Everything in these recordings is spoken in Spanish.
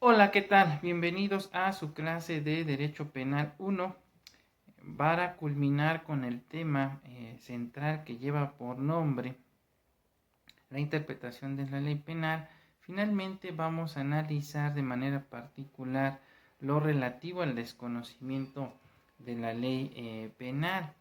Hola, ¿qué tal? Bienvenidos a su clase de Derecho Penal 1 para culminar con el tema central que lleva por nombre la interpretación de la ley penal. Finalmente vamos a analizar de manera particular lo relativo al desconocimiento de la ley penal.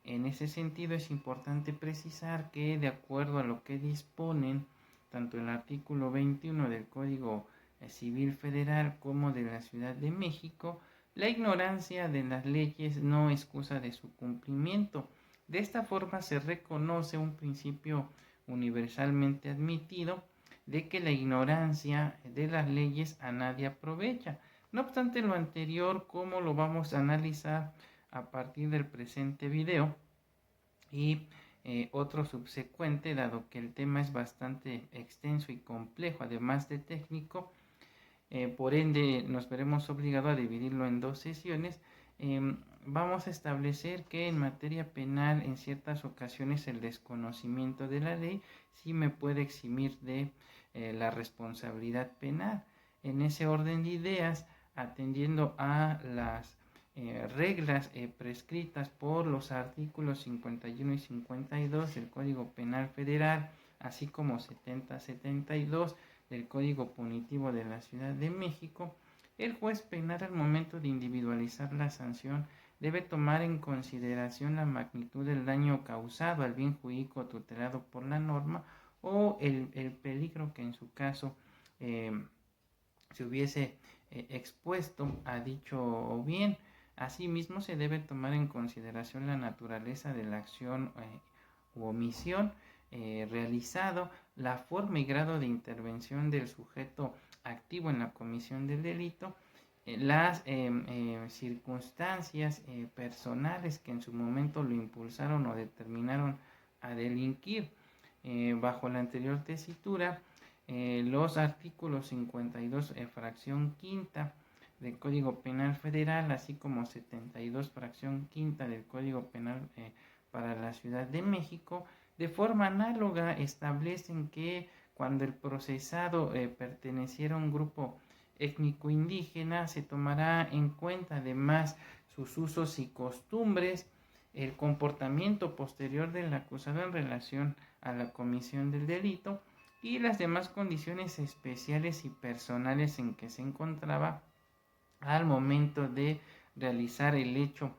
En ese sentido es importante precisar que de acuerdo a lo que disponen tanto el artículo 21 del Código Civil Federal como de la Ciudad de México, la ignorancia de las leyes no excusa de su cumplimiento. De esta forma se reconoce un principio universalmente admitido de que la ignorancia de las leyes a nadie aprovecha. No obstante lo anterior, como lo vamos a analizar a partir del presente video y otro subsecuente, dado que el tema es bastante extenso y complejo, además de técnico, por ende nos veremos obligados a dividirlo en dos sesiones. Vamos a establecer que en materia penal en ciertas ocasiones el desconocimiento de la ley sí me puede eximir de la responsabilidad penal. En ese orden de ideas, atendiendo a las reglas prescritas por los artículos 51 y 52 del Código Penal Federal, así como 70-72 del Código Punitivo de la Ciudad de México, el juez penal al momento de individualizar la sanción debe tomar en consideración la magnitud del daño causado al bien jurídico tutelado por la norma o el peligro que en su caso se hubiese expuesto a dicho bien. Asimismo, se debe tomar en consideración la naturaleza de la acción u omisión realizado, la forma y grado de intervención del sujeto activo en la comisión del delito, las circunstancias personales que en su momento lo impulsaron o determinaron a delinquir. Bajo la anterior tesitura, los artículos 52, fracción quinta del Código Penal Federal, así como 72, fracción quinta del Código Penal para la Ciudad de México, de forma análoga establecen que cuando el procesado perteneciera a un grupo étnico indígena, se tomará en cuenta además sus usos y costumbres, el comportamiento posterior del acusado en relación a la comisión del delito y las demás condiciones especiales y personales en que se encontraba al momento de realizar el hecho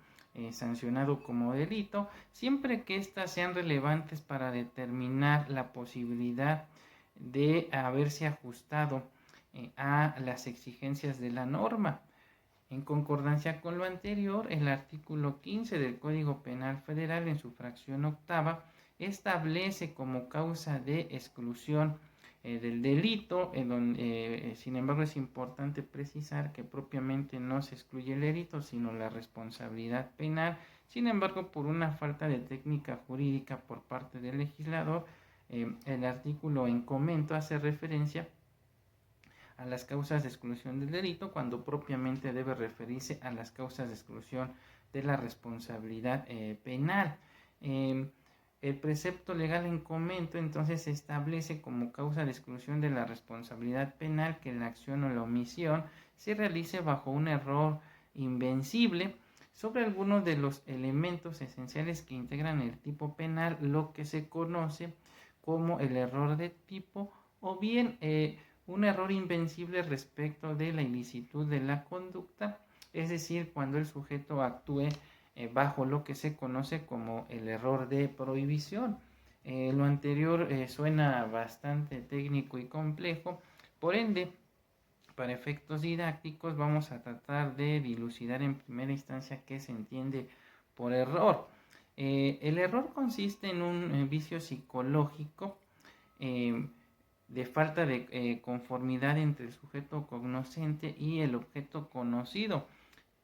sancionado como delito, siempre que éstas sean relevantes para determinar la posibilidad de haberse ajustado a las exigencias de la norma. En concordancia con lo anterior, el artículo 15 del Código Penal Federal en su fracción octava establece como causa de exclusión del delito, en donde, sin embargo, es importante precisar que propiamente no se excluye el delito, sino la responsabilidad penal. Sin embargo, por una falta de técnica jurídica por parte del legislador, el artículo en comento hace referencia a las causas de exclusión del delito, cuando propiamente debe referirse a las causas de exclusión de la responsabilidad penal. El precepto legal en comento entonces establece como causa de exclusión de la responsabilidad penal que la acción o la omisión se realice bajo un error invencible sobre algunos de los elementos esenciales que integran el tipo penal, lo que se conoce como el error de tipo, o bien un error invencible respecto de la ilicitud de la conducta, es decir, cuando el sujeto actúe bajo lo que se conoce como el error de prohibición. Lo anterior suena bastante técnico y complejo, por ende, para efectos didácticos vamos a tratar de dilucidar en primera instancia qué se entiende por error. El error consiste en un vicio psicológico de falta de conformidad entre el sujeto cognoscente y el objeto conocido.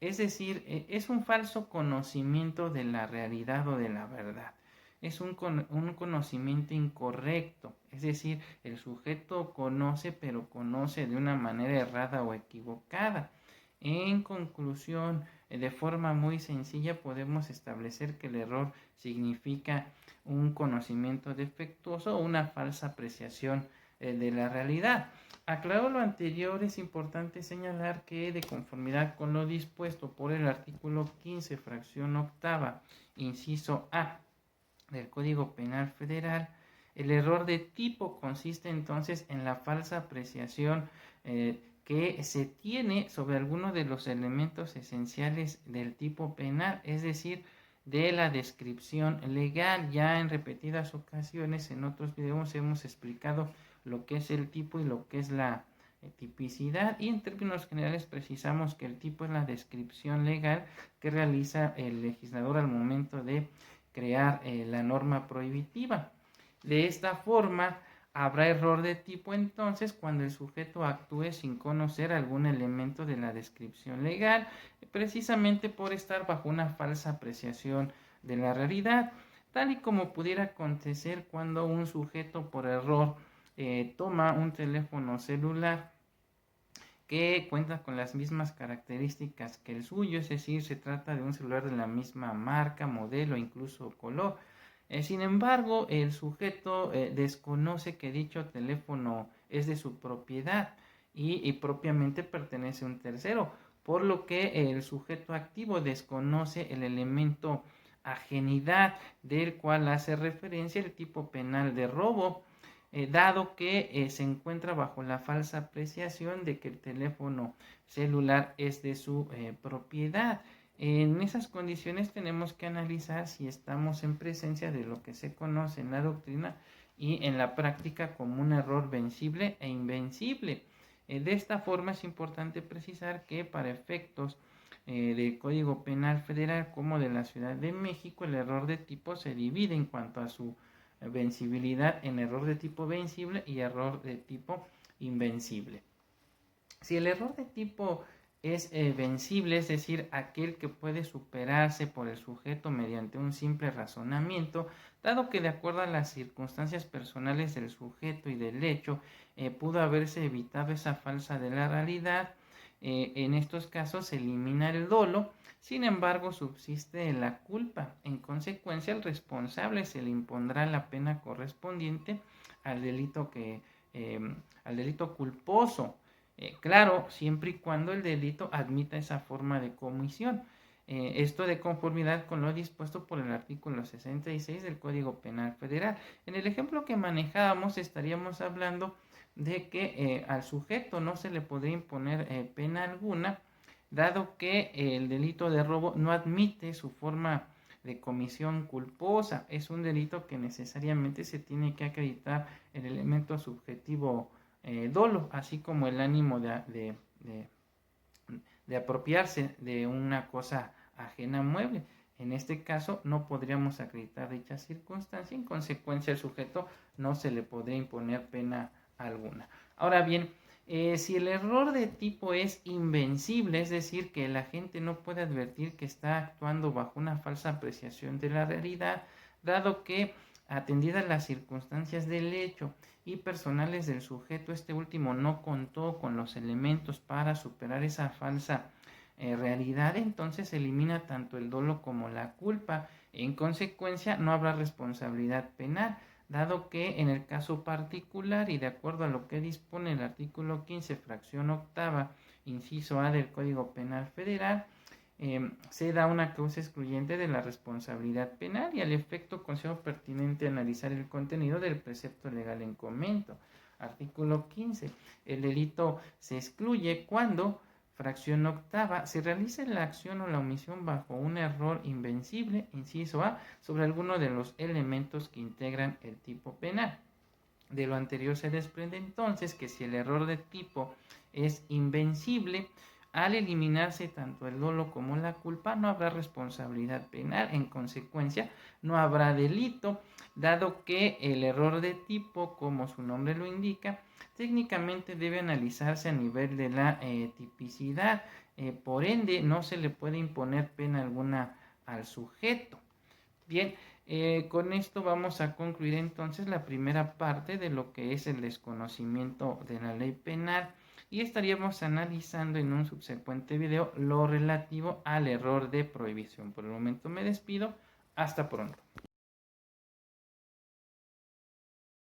Es decir, es un falso conocimiento de la realidad o de la verdad. Es un conocimiento incorrecto. Es decir, el sujeto conoce, pero conoce de una manera errada o equivocada. En conclusión, de forma muy sencilla podemos establecer que el error significa un conocimiento defectuoso o una falsa apreciación de la realidad. Aclarado lo anterior, es importante señalar que de conformidad con lo dispuesto por el artículo 15, fracción octava, inciso A del Código Penal Federal, el error de tipo consiste entonces en la falsa apreciación que se tiene sobre alguno de los elementos esenciales del tipo penal, es decir, de la descripción legal. Ya en repetidas ocasiones en otros videos hemos explicado lo que es el tipo y lo que es la tipicidad, y en términos generales precisamos que el tipo es la descripción legal que realiza el legislador al momento de crear la norma prohibitiva. De esta forma, habrá error de tipo entonces cuando el sujeto actúe sin conocer algún elemento de la descripción legal, precisamente por estar bajo una falsa apreciación de la realidad, tal y como pudiera acontecer cuando un sujeto por error toma un teléfono celular que cuenta con las mismas características que el suyo, es decir, se trata de un celular de la misma marca, modelo, incluso color. Sin embargo, el sujeto desconoce que dicho teléfono es de su propiedad y propiamente pertenece a un tercero, por lo que el sujeto activo desconoce el elemento ajenidad del cual hace referencia el tipo penal de robo, dado que se encuentra bajo la falsa apreciación de que el teléfono celular es de su propiedad. En esas condiciones tenemos que analizar si estamos en presencia de lo que se conoce en la doctrina y en la práctica como un error vencible e invencible. De esta forma es importante precisar que para efectos del Código Penal Federal como de la Ciudad de México, el error de tipo se divide en cuanto a su vencibilidad en error de tipo vencible y error de tipo invencible. Si el error de tipo es vencible, es decir, aquel que puede superarse por el sujeto mediante un simple razonamiento, dado que de acuerdo a las circunstancias personales del sujeto y del hecho pudo haberse evitado esa falsa de la realidad, en estos casos se elimina el dolo. Sin embargo, subsiste la culpa. En consecuencia, al responsable se le impondrá la pena correspondiente al delito al delito culposo. Claro, siempre y cuando el delito admita esa forma de comisión. Esto de conformidad con lo dispuesto por el artículo 66 del Código Penal Federal. En el ejemplo que manejábamos estaríamos hablando de que al sujeto no se le podría imponer pena alguna, dado que el delito de robo no admite su forma de comisión culposa. Es un delito que necesariamente se tiene que acreditar el elemento subjetivo dolo, así como el ánimo de apropiarse de una cosa ajena mueble. En este caso no podríamos acreditar dicha circunstancia, en consecuencia al sujeto no se le podría imponer pena alguna. Ahora bien, si el error de tipo es invencible, es decir, que la gente no puede advertir que está actuando bajo una falsa apreciación de la realidad, dado que, atendidas las circunstancias del hecho y personales del sujeto, este último no contó con los elementos para superar esa falsa realidad, entonces se elimina tanto el dolo como la culpa. En consecuencia, no habrá responsabilidad penal, dado que en el caso particular y de acuerdo a lo que dispone el artículo 15, fracción octava, inciso A del Código Penal Federal, se da una causa excluyente de la responsabilidad penal y al efecto considero pertinente analizar el contenido del precepto legal en comento. Artículo 15. El delito se excluye cuando, fracción octava, se realiza la acción o la omisión bajo un error invencible, inciso A, sobre alguno de los elementos que integran el tipo penal. De lo anterior se desprende entonces que si el error de tipo es invencible, al eliminarse tanto el dolo como la culpa, no habrá responsabilidad penal. En consecuencia, no habrá delito, dado que el error de tipo, como su nombre lo indica, técnicamente debe analizarse a nivel de la tipicidad. Por ende, no se le puede imponer pena alguna al sujeto. Bien, con esto vamos a concluir entonces la primera parte de lo que es el desconocimiento de la ley penal y estaríamos analizando en un subsecuente video lo relativo al error de prohibición. Por el momento me despido, hasta pronto.